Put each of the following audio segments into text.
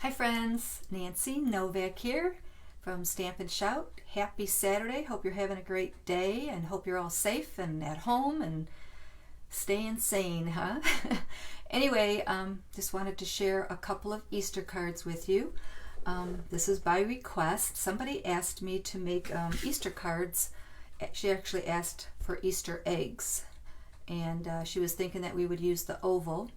Hi friends, Nancy Novak here from Stampin' Shout. Happy Saturday. Hope you're having a great day and hope you're all safe and at home and staying sane, huh? Anyway, just wanted to share a couple of Easter cards with you. This is by request. Somebody asked me to make Easter cards. She actually asked for Easter eggs, and she was thinking that we would use the oval,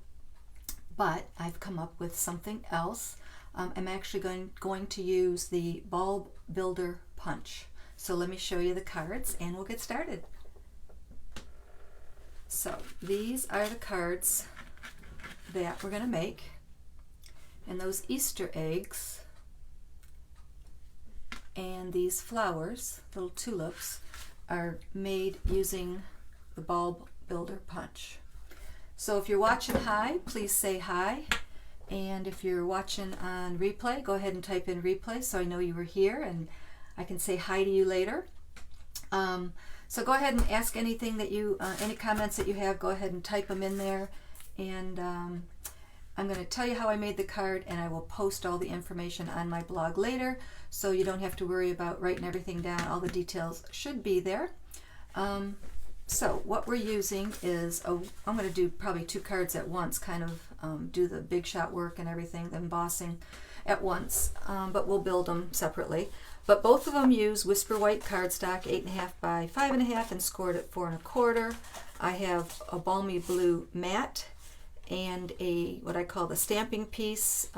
but I've come up with something else. I'm actually going to use the bulb builder punch. So let me show you the cards and we'll get started. So these are the cards that we're going to make, and those Easter eggs and these flowers, little tulips, are made using the bulb builder punch. So if you're watching hi, please say hi. And if you're watching on replay, go ahead and type in replay so I know you were here and I can say hi to you later. So go ahead and ask anything that you, any comments that you have, go ahead and type them in there. And I'm going to tell you how I made the card, and I will post all the information on my blog later, so you don't have to worry about writing everything down. All the details should be there. So what we're using is, I'm going to do probably two cards at once, kind of do the big shot work and everything, the embossing at once, but we'll build them separately. But both of them use Whisper White cardstock, 8.5 by 5.5, and scored at 4 1/4. I have a balmy blue matte and a what I call the stamping piece.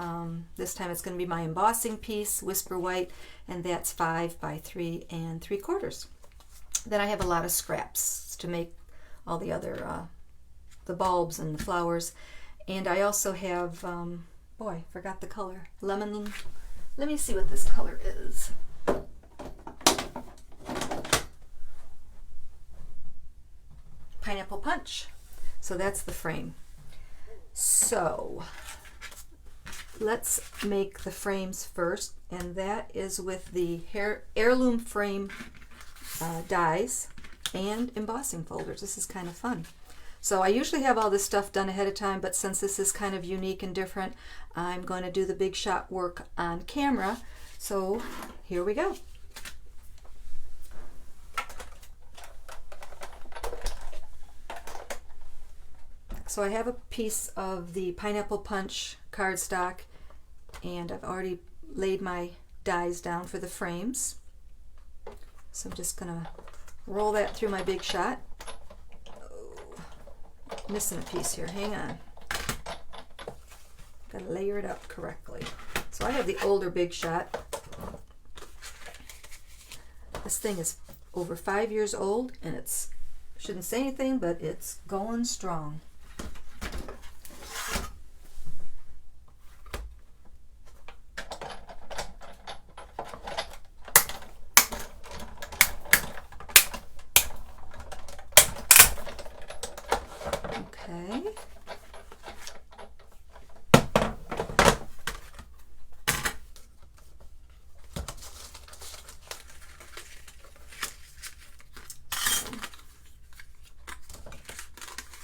This time it's going to be my embossing piece, Whisper White, and that's 5 by 3 3/4. Then I have a lot of scraps to make all the other the bulbs and the flowers. And I also have, boy, forgot the color, lemon. Let me see what this color is. Pineapple Punch. So that's the frame. So let's make the frames first, and that is with the Heirloom frame dies and embossing folders. This is kind of fun. So I usually have all this stuff done ahead of time, but since this is kind of unique and different, I'm going to do the big shot work on camera. So here we go. So I have a piece of the Pineapple Punch cardstock, and I've already laid my dies down for the frames. So I'm just going to roll that through my big shot. Oh, missing a piece here. Hang on. Got to layer it up correctly. So I have the older big shot. This thing is over 5 years old, and it's, shouldn't say anything, but it's going strong. Okay.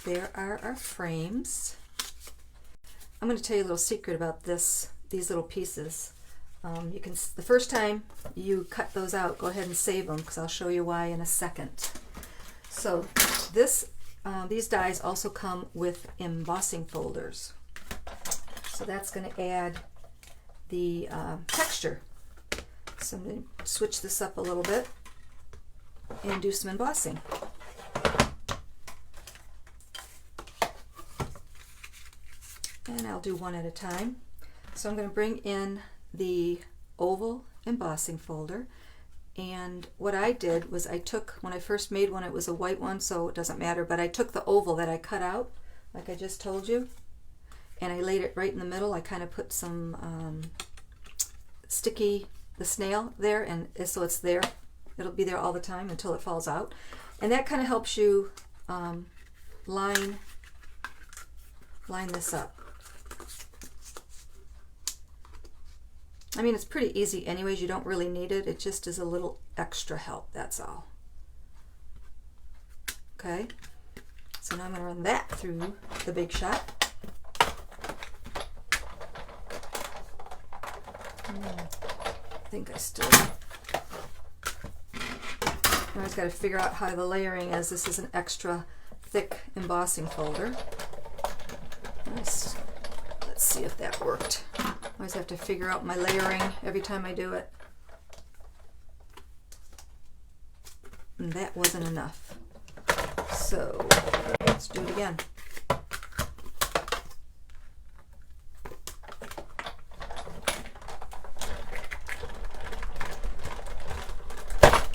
There are our frames. I'm going to tell you a little secret about these little pieces. You can, the first time you cut those out, go ahead and save them, because I'll show you why in a second. So these dies also come with embossing folders. So that's going to add the texture. So I'm going to switch this up a little bit and do some embossing. And I'll do one at a time. So I'm going to bring in the oval embossing folder, and what I did was I took, when I first made one, it was a white one, so it doesn't matter, but I took the oval that I cut out, like I just told you, and I laid it right in the middle. I kind of put some sticky, the snail there, and so it's there. It'll be there all the time until it falls out. And that kind of helps you line this up. I mean, it's pretty easy anyways. You don't really need it. It just is a little extra help, that's all. Okay, so now I'm going to run that through the big shot. I think I still... I just got to figure out how the layering is. This is an extra thick embossing folder. Let's see if that worked. I always have to figure out my layering every time I do it. And that wasn't enough. So let's do it again.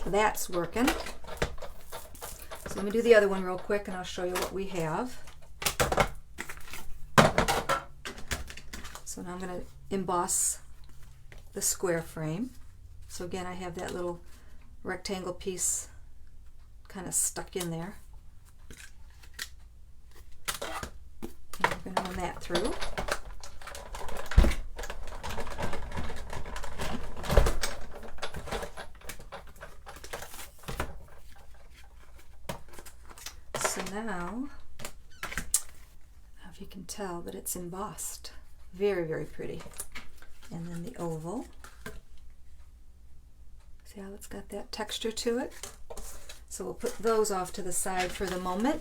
That's working. So let me do the other one real quick and I'll show you what we have. So now I'm going to emboss the square frame. So again, I have that little rectangle piece kind of stuck in there. And I'm going to run that through. So now, I don't know if you can tell, but it's embossed. Very, very pretty. And then the oval. See how it's got that texture to it? So we'll put those off to the side for the moment.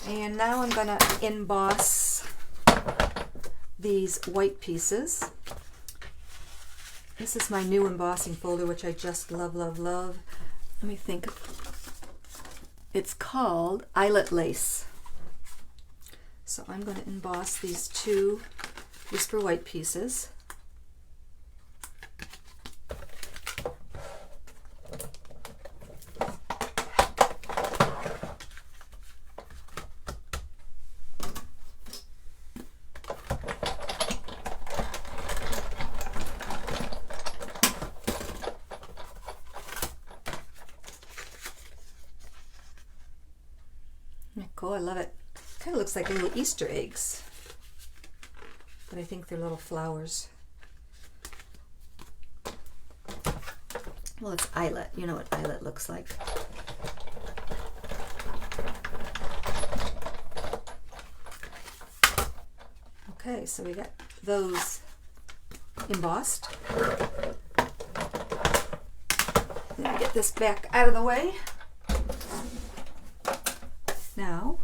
And now I'm going to emboss these white pieces. This is my new embossing folder, which I just love, love, love. Let me think. It's called Eyelet Lace. So I'm going to emboss these two Whisper White pieces. Cool, I love it. Kind of looks like little Easter eggs, but I think they're little flowers. Well, it's eyelet. You know what eyelet looks like. Okay, so we got those embossed. Let me get this back out of the way. Now,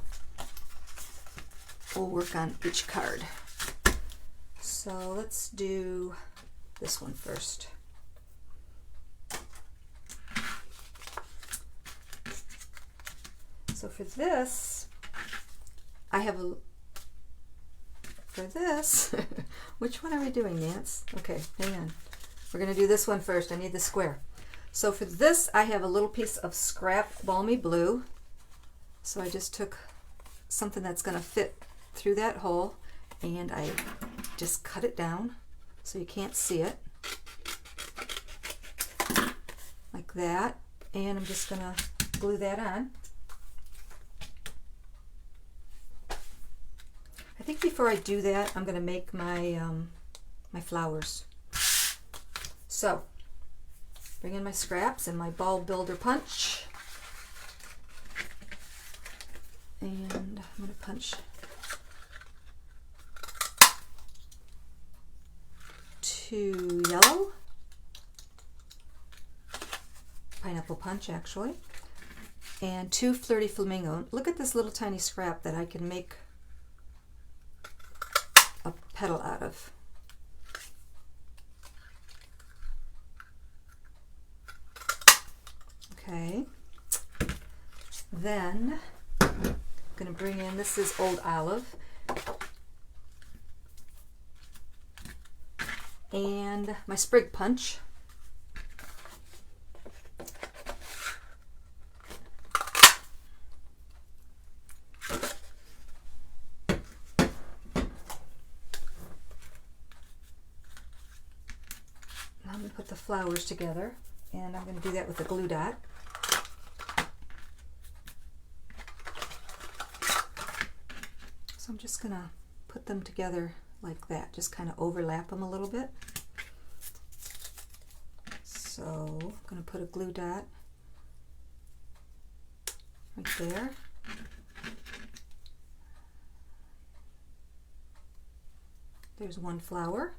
we'll work on each card. So let's do this one first. So for this, I have a, for this, which one are we doing, Nance? Okay, hang on. We're going to do this one first. I need the square. So for this, I have a little piece of scrap balmy blue. So I just took something that's going to fit through that hole and I just cut it down so you can't see it. Like that. And I'm just going to glue that on. I think before I do that, I'm going to make my, my flowers. So, bring in my scraps and my ball builder punch. And I'm going to punch 2 yellow, pineapple punch actually, and 2 flirty flamingo. Look at this little tiny scrap that I can make a petal out of. Okay, then I'm going to bring in, this is Old Olive, and my sprig punch. Now I'm going to put the flowers together, and I'm going to do that with a glue dot. So I'm just going to put them together like that, just kind of overlap them a little bit. So I'm going to put a glue dot right there. There's one flower.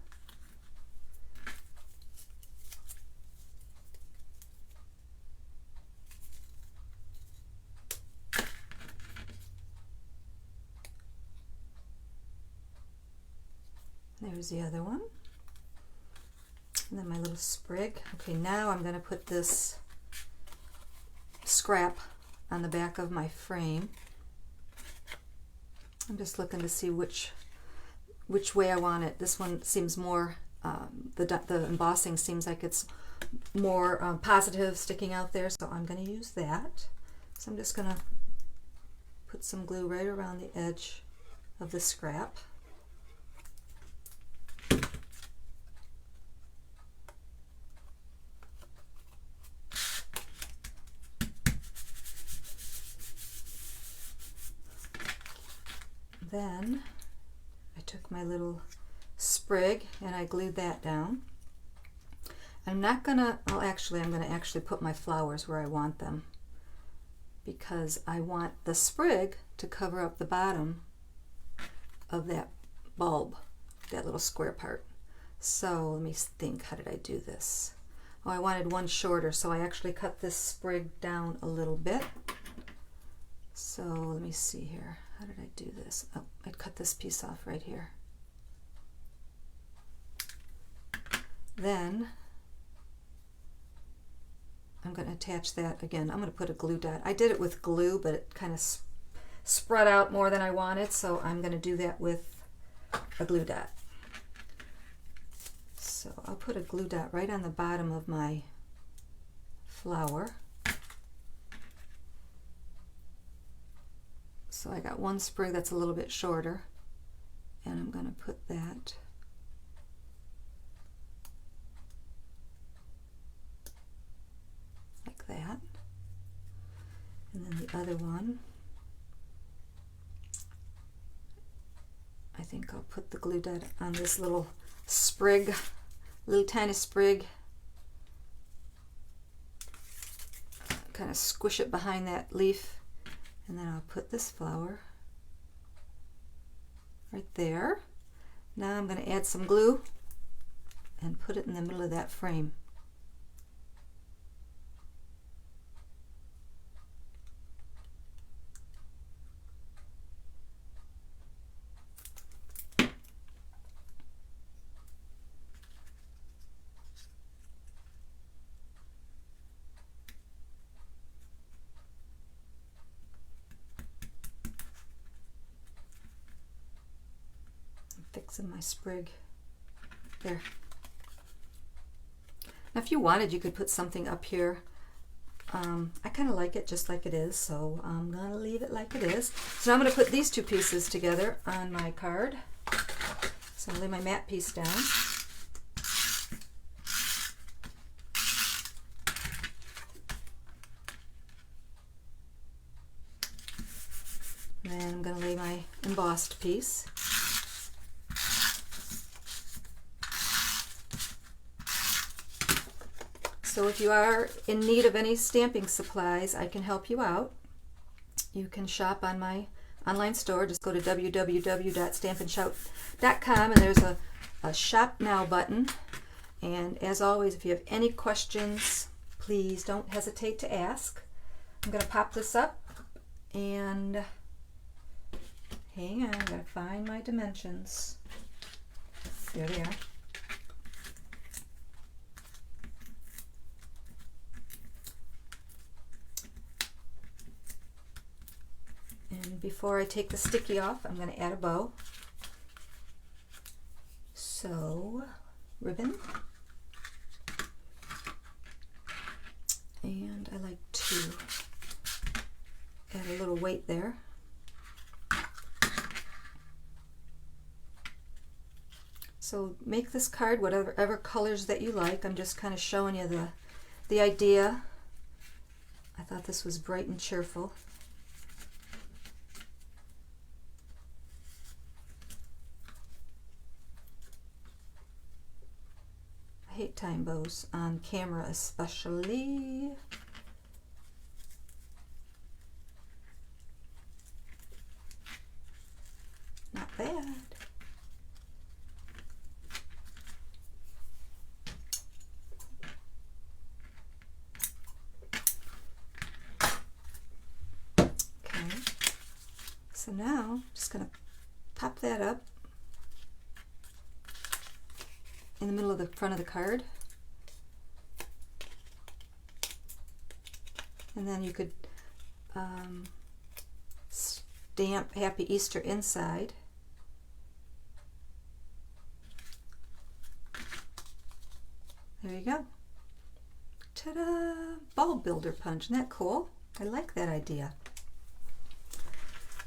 There's the other one. And then my little sprig. Okay, now I'm going to put this scrap on the back of my frame. I'm just looking to see which way I want it. This one seems more, the embossing seems like it's more positive sticking out there, so I'm going to use that. So I'm just going to put some glue right around the edge of the scrap. Then I took my little sprig and I glued that down. I'm not gonna, I'm gonna actually put my flowers where I want them, because I want the sprig to cover up the bottom of that bulb, that little square part. So let me think, how did I do this? Oh, I wanted one shorter, so I actually cut this sprig down a little bit. So let me see here. How did I do this? Oh, I cut this piece off right here. Then I'm going to attach that again. I'm going to put a glue dot. I did it with glue, but it kind of spread out more than I wanted, so I'm going to do that with a glue dot. So I'll put a glue dot right on the bottom of my flower. So I got one sprig that's a little bit shorter, and I'm going to put that like that. And then the other one, I think I'll put the glue dot on this little sprig, little tiny sprig, kind of squish it behind that leaf. And then I'll put this flower right there. Now I'm going to add some glue and put it in the middle of that frame. Fixing my sprig there. Now if you wanted, you could put something up here. I kind of like it just like it is, so I'm gonna leave it like it is. So now I'm gonna put these two pieces together on my card. So I'll lay my matte piece down. Then I'm gonna lay my embossed piece. So if you are in need of any stamping supplies, I can help you out. You can shop on my online store. Just go to www.stampinshout.com and there's a Shop Now button. And as always, if you have any questions, please don't hesitate to ask. I'm going to pop this up and hang on, I've got to find my dimensions. There they are. And before I take the sticky off, I'm going to add a bow. So, ribbon. And I like to add a little weight there. So make this card whatever colors that you like. I'm just kind of showing you the idea. I thought this was bright and cheerful. I hate tying bows on camera especially. Not bad. Okay, so now I'm just going to pop that up. in the middle of the front of the card. And then you could stamp Happy Easter inside. There you go. Ta-da! Bulb builder punch. Isn't that cool? I like that idea.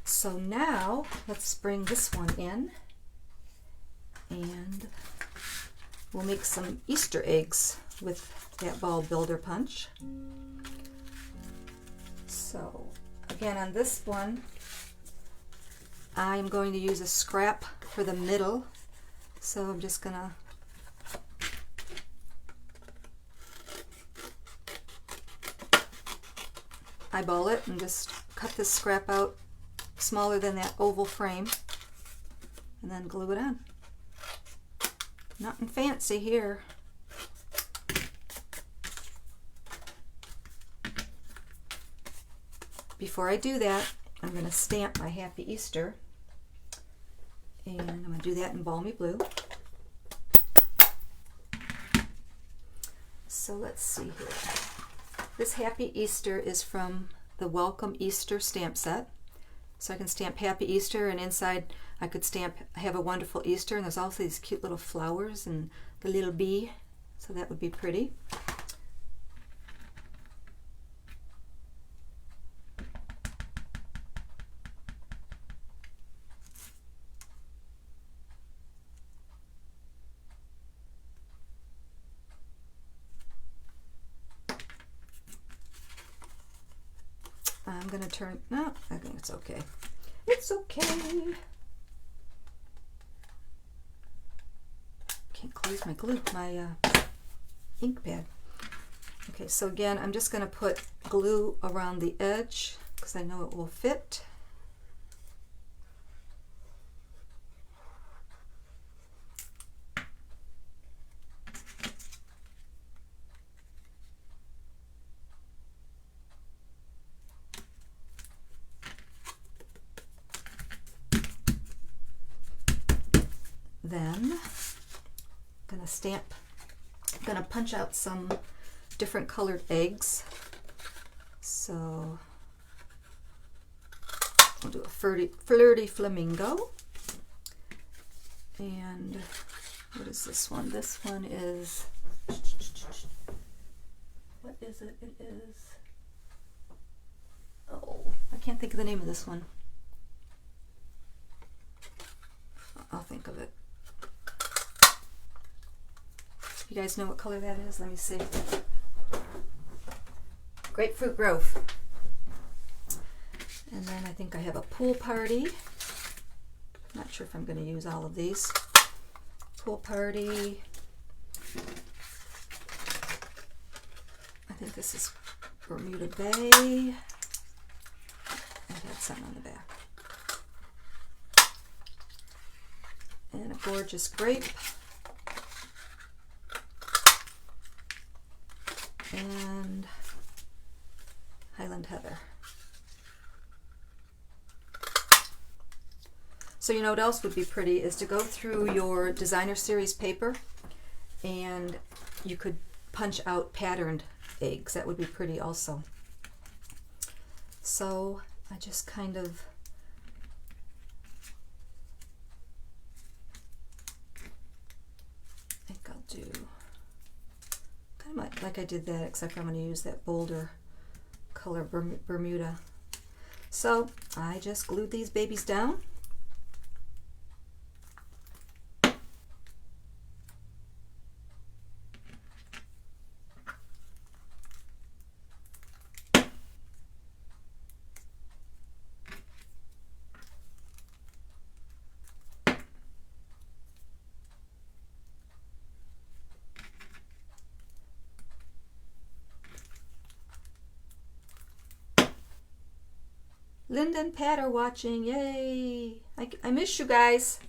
So now let's bring this one in and we'll make some Easter eggs with that bulb builder punch. So again, on this one, I'm going to use a scrap for the middle. So I'm just gonna eyeball it and just cut this scrap out smaller than that oval frame and then glue it on. Nothing fancy here. Before I do that, I'm going to stamp my Happy Easter, and I'm going to do that in Balmy Blue. So let's see here. This Happy Easter is from the Welcome Easter stamp set. So I can stamp Happy Easter, and inside I could stamp Have a Wonderful Easter, and there's also these cute little flowers and the little bee, so that would be pretty. I'm going to turn, no, I think it's okay. It's okay. Can't close my glue, my ink pad. Okay, so again, I'm just going to put glue around the edge because I know it will fit. Then I'm going to punch out some different colored eggs. So we'll do a flirty flamingo. And what is this one? This one is, what is it? It is, oh, I can't think of the name of this one. I'll think of it. You guys know what color that is? Let me see. Grapefruit Grove. And then I think I have a pool party. Not sure if I'm going to use all of these. Pool party. I think this is Bermuda Bay. It had something on the back. And a gorgeous grape. And Highland Heather. So you know what else would be pretty is to go through your designer series paper and you could punch out patterned eggs. That would be pretty also. So I just kind of think I'll do like I did that, except for I'm going to use that bolder color Bermuda. So I just glued these babies down. Linda and Pat are watching. Yay! I miss you guys.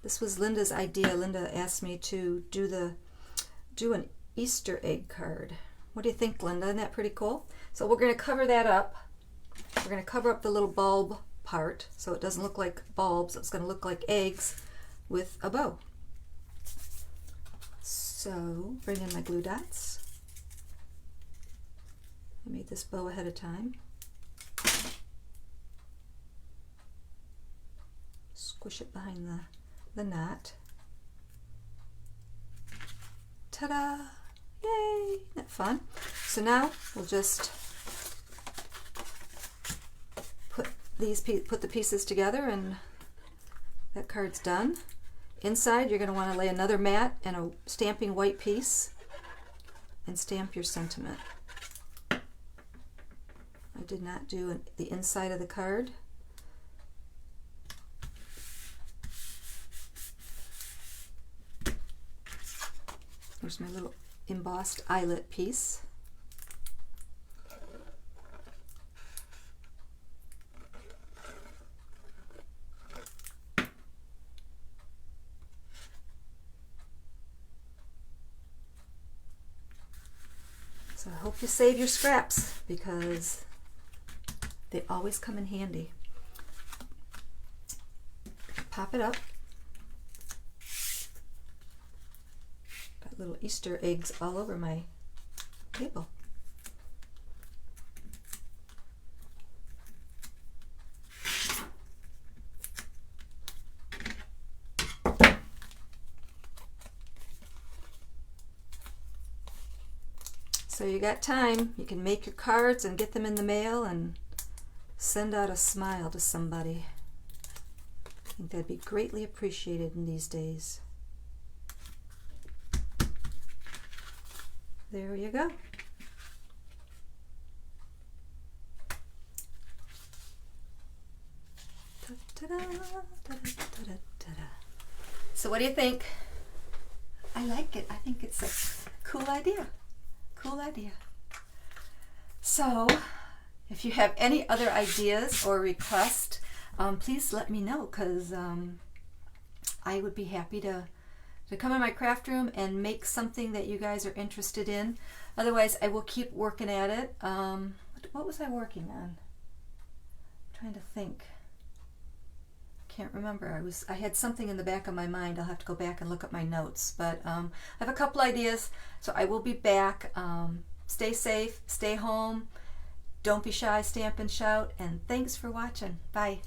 This was Linda's idea. Linda asked me to do an Easter egg card. What do you think, Linda? Isn't that pretty cool? So we're going to cover that up. We're going to cover up the little bulb part so it doesn't look like bulbs. It's going to look like eggs with a bow. So bring in my glue dots. I made this bow ahead of time. Squish it behind the knot. Ta-da! Yay! Isn't that fun? So now we'll just put the pieces together, and that card's done. Inside, you're going to want to lay another mat and a stamping white piece and stamp your sentiment. I did not do the inside of the card. Here's my little embossed eyelet piece. So I hope you save your scraps because they always come in handy. Pop it up. Got little Easter eggs all over my table. So you got time. You can make your cards and get them in the mail and send out a smile to somebody. I think that'd be greatly appreciated in these days. There you go. So what do you think? I like it. I think it's a cool idea. Cool idea. So if you have any other ideas or requests, please let me know, because I would be happy to come in my craft room and make something that you guys are interested in. Otherwise, I will keep working at it. What was I working on? I'm trying to think. Can't remember. I had something in the back of my mind. I'll have to go back and look at my notes. But I have a couple ideas, so I will be back. Stay safe, stay home, don't be shy, stamp and shout, and thanks for watching. Bye.